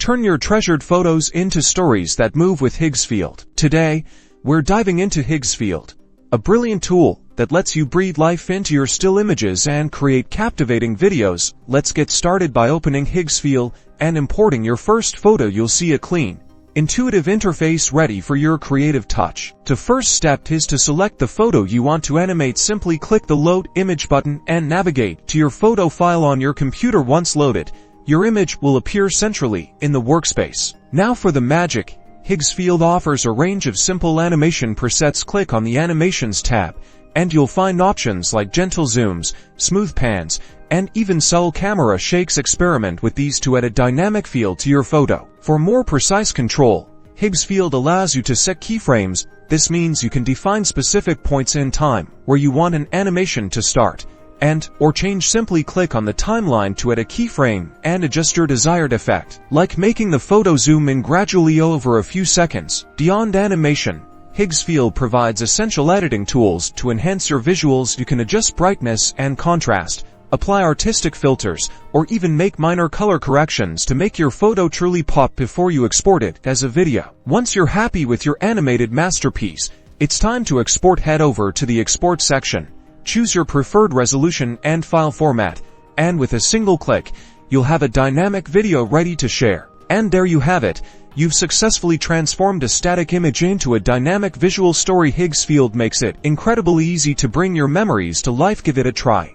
Turn your treasured photos into stories that move with Higgsfield. Today, we're diving into Higgsfield, a brilliant tool that lets you breathe life into your still images and create captivating videos. Let's get started by opening Higgsfield and importing your first photo. You'll see a clean, intuitive interface ready for your creative touch. The first step is to select the photo you want to animate. Simply click the Load Image button and navigate to your photo file on your computer. Once loaded, your image will appear centrally in the workspace. Now for the magic, Higgsfield offers a range of simple animation presets. Click on the Animations tab, and you'll find options like gentle zooms, smooth pans, and even subtle camera shakes. Experiment with these to add a dynamic feel to your photo. For more precise control, Higgsfield allows you to set keyframes. This means you can define specific points in time where you want an animation to start or change. Simply click on the timeline to add a keyframe and adjust your desired effect, like making the photo zoom in gradually over a few seconds. Beyond animation, Higgsfield provides essential editing tools to enhance your visuals. You can adjust brightness and contrast, apply artistic filters, or even make minor color corrections to make your photo truly pop before you export it as a video. Once you're happy with your animated masterpiece, it's time to export. Head over to the Export section. Choose your preferred resolution and file format, and with a single click, you'll have a dynamic video ready to share. And there you have it. You've successfully transformed a static image into a dynamic visual story. Higgsfield makes it incredibly easy to bring your memories to life. Give it a try.